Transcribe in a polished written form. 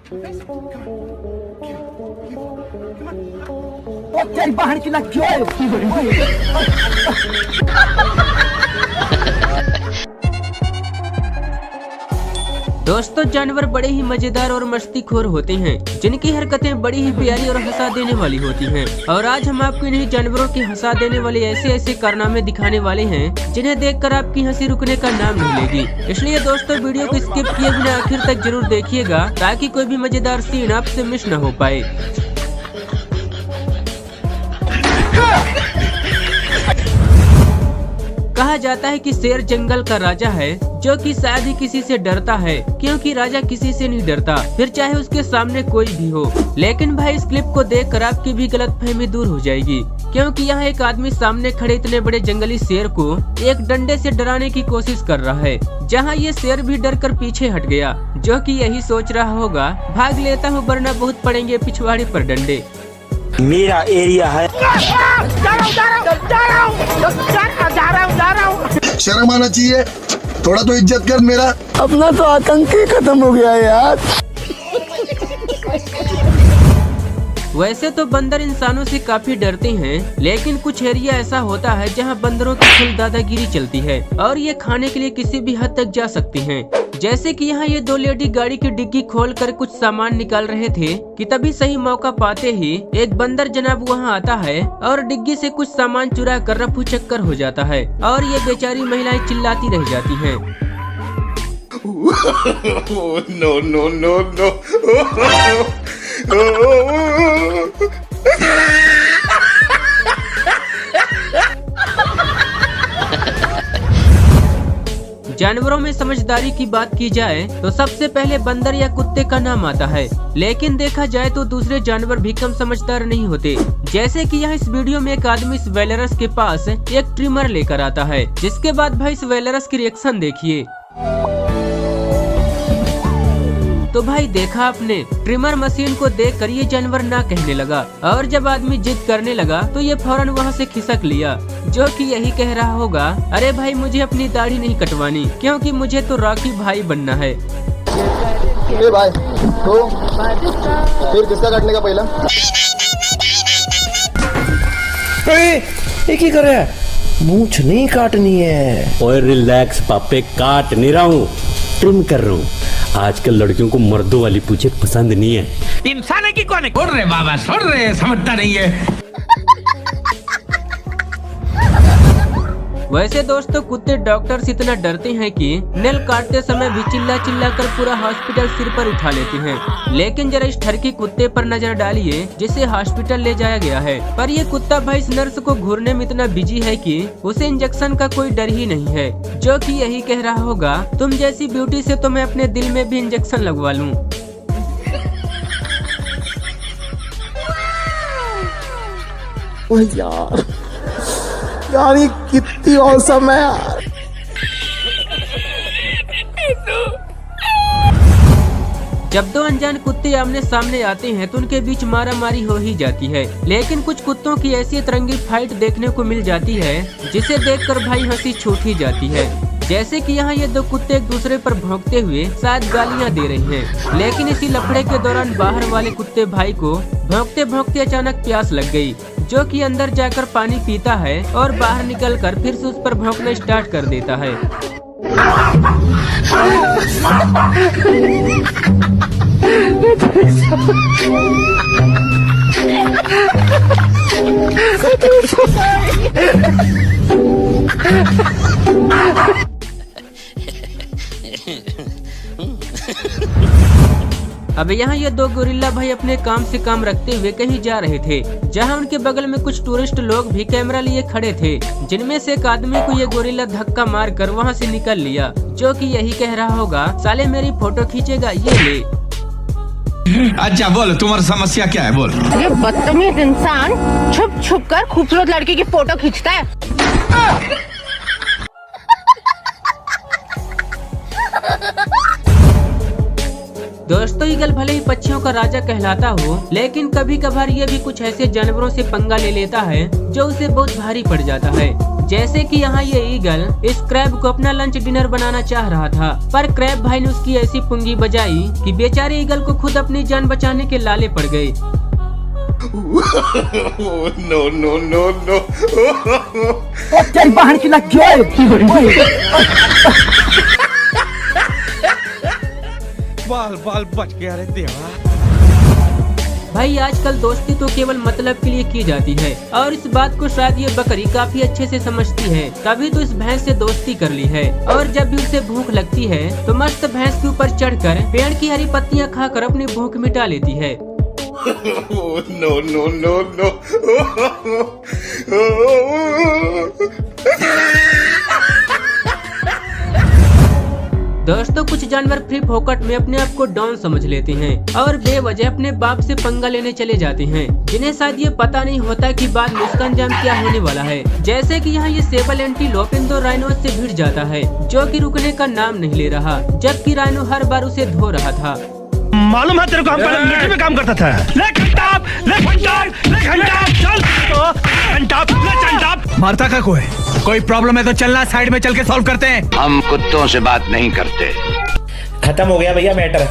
तेरी बहन की लग क्यों? दोस्तों, जानवर बड़े ही मजेदार और मस्तीखोर होते हैं, जिनकी हरकतें बड़ी ही प्यारी और हंसा देने वाली होती हैं। और आज हम आपको इन्हीं जानवरों की हंसा देने वाले ऐसे कारनामे दिखाने वाले हैं, जिन्हें देखकर आपकी हंसी रुकने का नाम नहीं लेगी। इसलिए दोस्तों, वीडियो को स्किप किए बिना आखिर तक जरूर देखिएगा, ताकि कोई भी मजेदार सीन आपसे मिस न हो पाए। कहा जाता है कि शेर जंगल का राजा है, जो कि शायद ही किसी से डरता है, क्योंकि राजा किसी से नहीं डरता, फिर चाहे उसके सामने कोई भी हो। लेकिन भाई, इस क्लिप को देखकर आपकी भी गलतफहमी दूर हो जाएगी, क्योंकि यहाँ एक आदमी सामने खड़े इतने बड़े जंगली शेर को एक डंडे से डराने की कोशिश कर रहा है, जहाँ ये शेर भी डर कर पीछे हट गया, जो कि यही सोच रहा होगा, भाग लेता हूँ वरना बहुत पड़ेंगे पिछवाड़े पर डंडे। मेरा एरिया है। शर्म आना चाहिए, थोड़ा तो इज्जत कर मेरा। अपना तो आतंक ही खत्म हो गया यार। वैसे तो बंदर इंसानों से काफी डरते हैं, लेकिन कुछ एरिया ऐसा होता है जहां बंदरों की फुल दादागिरी चलती है और ये खाने के लिए किसी भी हद तक जा सकती हैं। जैसे कि यहाँ ये दो लेडी गाड़ी की डिग्गी खोलकर कुछ सामान निकाल रहे थे कि तभी सही मौका पाते ही एक बंदर जनाब वहाँ आता है और डिग्गी से कुछ सामान चुरा कर रफू चक्कर हो जाता है और ये बेचारी महिलाएं चिल्लाती रह जाती हैं। No no no no. जानवरों में समझदारी की बात की जाए तो सबसे पहले बंदर या कुत्ते का नाम आता है, लेकिन देखा जाए तो दूसरे जानवर भी कम समझदार नहीं होते। जैसे कि यहाँ इस वीडियो में एक आदमी इस वेलरस के पास एक ट्रिमर लेकर आता है, जिसके बाद भाई इस वेलरस की रिएक्शन देखिए। तो भाई देखा आपने, ट्रिमर मशीन को देखकर ये जानवर ना कहने लगा, और जब आदमी जिद करने लगा तो ये फौरन वहाँ से खिसक लिया, जो कि यही कह रहा होगा, अरे भाई मुझे अपनी दाढ़ी नहीं कटवानी, क्योंकि मुझे तो रॉकी भाई बनना है। ए भाई, तो फिर किसका काटने का पहला? ये क्या कर रहा है? मूंछ नहीं काटनी है। ओए रिलैक्स पापे, काट नहीं रहा हूँ, ट्रिम कर रहा हूँ। आजकल लड़कियों को मर्दों वाली पूछे पसंद नहीं है। इंसान है कि कौन है? छोड़ रहे बाबा, छोड़ रहे, समझता नहीं है। वैसे दोस्तों, कुत्ते डॉक्टर से इतना डरते हैं कि नेल काटते समय भी चिल्ला कर पूरा हॉस्पिटल सिर पर उठा लेते हैं। लेकिन जरा इस ठरकी कुत्ते पर नजर डालिए, जिसे हॉस्पिटल ले जाया गया है, पर ये कुत्ता भाई इस नर्स को घूरने में इतना बिजी है कि उसे इंजेक्शन का कोई डर ही नहीं है, जो कि यही कह रहा होगा, तुम जैसी ब्यूटी से तो मैं अपने दिल में भी इंजेक्शन लगवा लूं। यार ये कितनी औसम है यार। जब दो अनजान कुत्ते आमने सामने आते हैं तो उनके बीच मारामारी हो ही जाती है, लेकिन कुछ कुत्तों की ऐसी अतरंगी फाइट देखने को मिल जाती है, जिसे देखकर भाई हंसी छूट ही जाती है। जैसे कि यहाँ ये दो कुत्ते एक दूसरे पर भौंकते हुए शायद गालियाँ दे रहे हैं, लेकिन इसी लफड़े के दौरान बाहर वाले कुत्ते भाई को भौंकते भौंकते अचानक प्यास लग गई, जो कि अंदर जाकर पानी पीता है और बाहर निकलकर फिर से उस पर भौंकना स्टार्ट कर देता है। अब यहाँ ये दो गोरिल्ला भाई अपने काम से काम रखते हुए कहीं जा रहे थे, जहाँ उनके बगल में कुछ टूरिस्ट लोग भी कैमरा लिए खड़े थे, जिनमें से एक आदमी को ये गोरिल्ला धक्का मार कर वहाँ से निकल लिया, जो कि यही कह रहा होगा, साले मेरी फोटो खींचेगा, ये ले। अच्छा बोल, तुम्हारी समस्या क्या है? बोल। ये बदतमीज इंसान छुप छुप कर खूबसूरत लड़की की फोटो खींचता है। दोस्तों, ईगल भले ही पक्षियों का राजा कहलाता हो, लेकिन कभी कभार ये भी कुछ ऐसे जानवरों से पंगा ले लेता है जो उसे बहुत भारी पड़ जाता है। जैसे कि यहाँ ये ईगल इस क्रैब को अपना लंच डिनर बनाना चाह रहा था, पर क्रैब भाई ने उसकी ऐसी पुंगी बजाई कि बेचारे ईगल को खुद अपनी जान बचाने के लाले पड़ गए। नो नो नो नो बाहर की लग गया। बाल बाल बच गया रे देवा। भाई आजकल दोस्ती तो केवल मतलब के लिए की जाती है और इस बात को शायद ये बकरी काफी अच्छे से समझती है, तभी तो इस भैंस से दोस्ती कर ली है। और जब भी उसे भूख लगती है तो मस्त भैंस के ऊपर चढ़कर पेड़ की हरी पत्तियां खाकर अपनी भूख मिटा लेती है। नो नो नो नो दोस्तों कुछ जानवर फ्री फोकट में अपने आप को डॉन समझ लेते हैं और बेवजह अपने बाप से पंगा लेने चले जाते हैं, जिन्हें शायद ये पता नहीं होता कि बाद में उसका अंजाम क्या होने वाला है। जैसे कि यहाँ ये सेबल एंटीलोप इन दो राइनो से भिड़ जाता है, जो कि रुकने का नाम नहीं ले रहा, जबकि राइनो हर बार उसे धो रहा था। मालूम है तेरे को, हम पहले मिलिट्री में काम करता था। ले घंटाप, ले घंटाप, ले घंटाप, चल घंटाप, ले घंटाप। मारता का कोई प्रॉब्लम है तो चलना, साइड में चल के सॉल्व करते हैं। हम कुत्तों से बात नहीं करते। खत्म हो गया भैया मैटर।